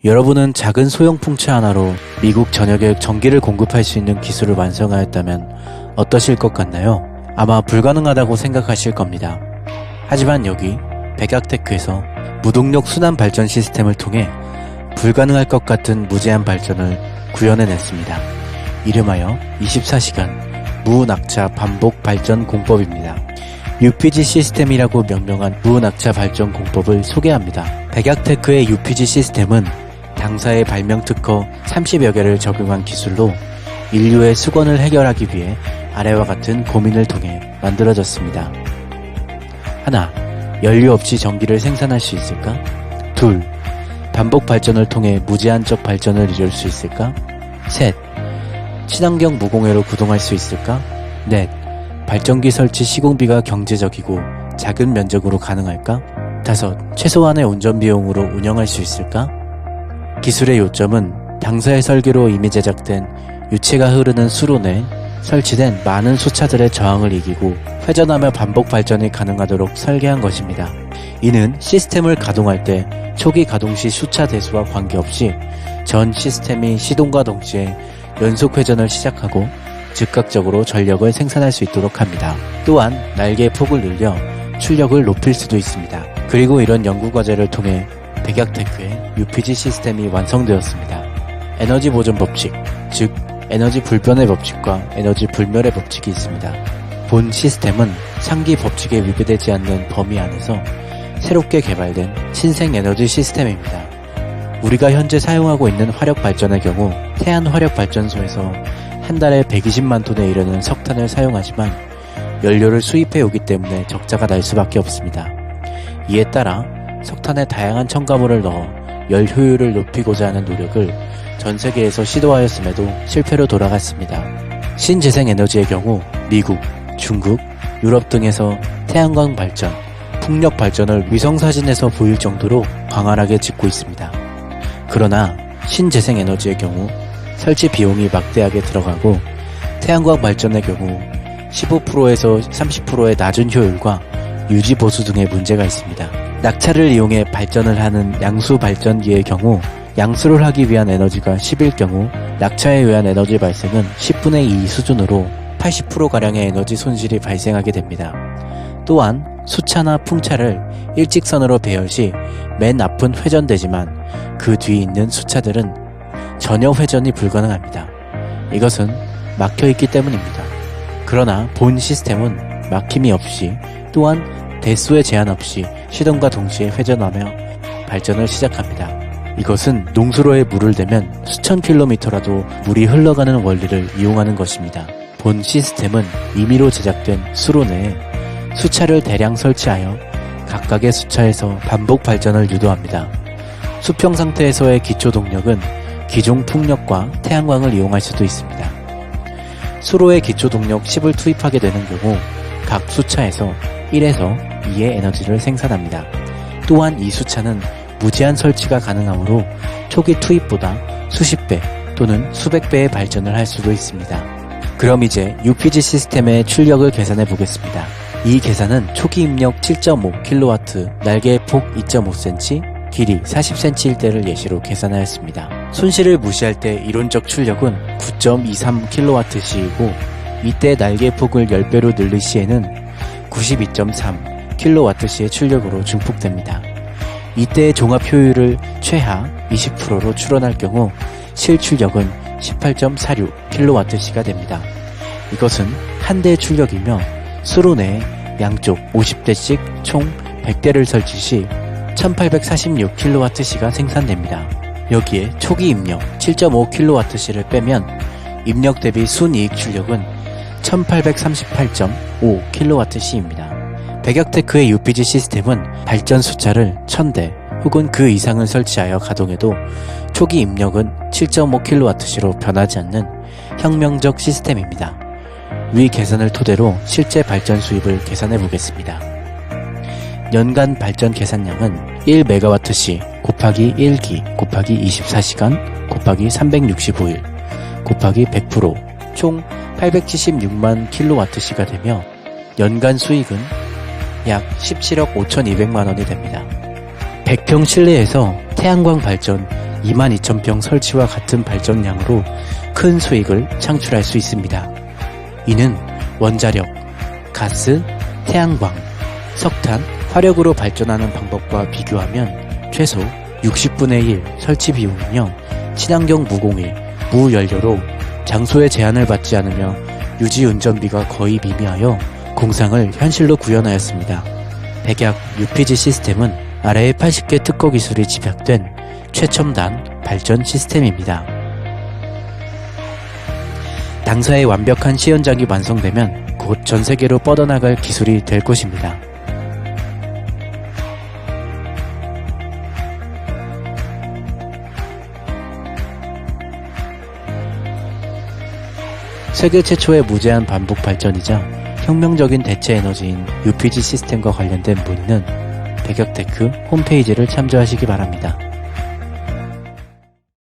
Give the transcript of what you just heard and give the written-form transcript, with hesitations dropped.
여러분은 작은 소형 풍차 하나로 미국 전역에 전기를 공급할 수 있는 기술을 완성하였다면 어떠실 것 같나요? 아마 불가능하다고 생각하실 겁니다. 하지만 여기 백약테크에서 무동력 순환 발전 시스템을 통해 불가능할 것 같은 무제한 발전을 구현해냈습니다. 이름하여 24시간 무낙차 반복 발전 공법입니다. UPG 시스템이라고 명명한 무낙차 발전 공법을 소개합니다. 백약테크의 UPG 시스템은 당사의 발명 특허 30여 개를 적용한 기술로 인류의 수건을 해결하기 위해 아래와 같은 고민을 통해 만들어졌습니다. 하나, 연료 없이 전기를 생산할 수 있을까? 둘, 반복 발전을 통해 무제한적 발전을 이룰 수 있을까? 셋, 친환경 무공해로 구동할 수 있을까? 넷, 발전기 설치 시공비가 경제적이고 작은 면적으로 가능할까? 다섯, 최소한의 운전 비용으로 운영할 수 있을까? 기술의 요점은 당사의 설계로 이미 제작된 유체가 흐르는 수로 내 설치된 많은 수차들의 저항을 이기고 회전하며 반복 발전이 가능하도록 설계한 것입니다. 이는 시스템을 가동할 때 초기 가동 시 수차 대수와 관계없이 전 시스템이 시동과 동시에 연속 회전을 시작하고 즉각적으로 전력을 생산할 수 있도록 합니다. 또한 날개의 폭을 늘려 출력을 높일 수도 있습니다. 그리고 이런 연구과제를 통해 백약테크의 UPG 시스템이 완성되었습니다. 에너지 보존 법칙, 즉 에너지 불변의 법칙과 에너지 불멸의 법칙이 있습니다. 본 시스템은 상기 법칙에 위배되지 않는 범위 안에서 새롭게 개발된 신생 에너지 시스템입니다. 우리가 현재 사용하고 있는 화력 발전의 경우 태안 화력 발전소에서 한 달에 120만 톤에 이르는 석탄을 사용하지만 연료를 수입해 오기 때문에 적자가 날 수밖에 없습니다. 이에 따라 석탄에 다양한 첨가물을 넣어 열 효율을 높이고자 하는 노력을 전 세계에서 시도하였음에도 실패로 돌아갔습니다. 신재생 에너지의 경우 미국, 중국, 유럽 등에서 태양광 발전, 풍력 발전을 위성사진에서 보일 정도로 광활하게 짓고 있습니다. 그러나 신재생 에너지의 경우 설치 비용이 막대하게 들어가고 태양광 발전의 경우 15%에서 30%의 낮은 효율과 유지 보수 등의 문제가 있습니다. 낙차를 이용해 발전을 하는 양수 발전기의 경우 양수를 하기 위한 에너지가 10일 경우 낙차에 의한 에너지 발생은 10분의 2 수준으로 80%가량의 에너지 손실이 발생하게 됩니다. 또한 수차나 풍차를 일직선으로 배열 시 맨 앞은 회전되지만 그 뒤에 있는 수차들은 전혀 회전이 불가능합니다. 이것은 막혀있기 때문입니다. 그러나 본 시스템은 막힘이 없이 또한 대수의 제한 없이 시동과 동시에 회전하며 발전을 시작합니다. 이것은 농수로에 물을 대면 수천 킬로미터라도 물이 흘러가는 원리를 이용하는 것입니다. 본 시스템은 임의로 제작된 수로 내에 수차를 대량 설치하여 각각의 수차에서 반복 발전을 유도합니다. 수평 상태에서의 기초 동력은 기존 풍력과 태양광을 이용할 수도 있습니다. 수로의 기초 동력 10을 투입하게 되는 경우 각 수차에서 1에서 2의 에너지를 생산합니다. 또한 이 수차는 무제한 설치가 가능하므로 초기 투입보다 수십 배 또는 수백 배의 발전을 할 수도 있습니다. 그럼 이제 UPG 시스템의 출력을 계산해 보겠습니다. 이 계산은 초기 입력 7.5kW, 날개의 폭 2.5cm, 길이 40cm일 때를 예시로 계산하였습니다. 손실을 무시할 때 이론적 출력은 9.23kWh이고 이때 날개의 폭을 10배로 늘릴 시에는 92.3kWh의 출력으로 증폭됩니다. 이때의 종합 효율을 최하 20%로 추론할 경우 실출력은 18.46kWh가 됩니다. 이것은 한 대의 출력이며 수로 내에 양쪽 50대씩 총 100대를 설치 시 1846kWh가 생산됩니다. 여기에 초기 입력 7.5kWh를 빼면 입력 대비 순이익 출력은 1838.5kWh입니다. 백약테크의 UPG 시스템은 발전 수차를 1000대 혹은 그 이상을 설치하여 가동해도 초기 입력은 7.5kWh로 변하지 않는 혁명적 시스템입니다. 위 계산을 토대로 실제 발전 수입을 계산해 보겠습니다. 연간 발전 계산량은 1MWh 곱하기 1기 곱하기 24시간 곱하기 365일 곱하기 100% 총 876만 kWh가 되며 연간 수익은 약 17억 5,200만 원이 됩니다. 100평 실내에서 태양광 발전 22,000평 설치와 같은 발전량으로 큰 수익을 창출할 수 있습니다. 이는 원자력, 가스, 태양광, 석탄, 화력으로 발전하는 방법과 비교하면 최소 60분의 1 설치 비용이며 친환경 무공해, 무연료로 장소에 제한을 받지 않으며 유지 운전비가 거의 미미하여 공상을 현실로 구현하였습니다. 백약 UPG 시스템은 아래의 80개 특허 기술이 집약된 최첨단 발전 시스템입니다. 당사의 완벽한 시연장이 완성되면 곧 전세계로 뻗어나갈 기술이 될 것입니다. 세계 최초의 무제한 반복 발전이자 혁명적인 대체 에너지인 UPG 시스템과 관련된 문의는 백약테크 홈페이지를 참조하시기 바랍니다.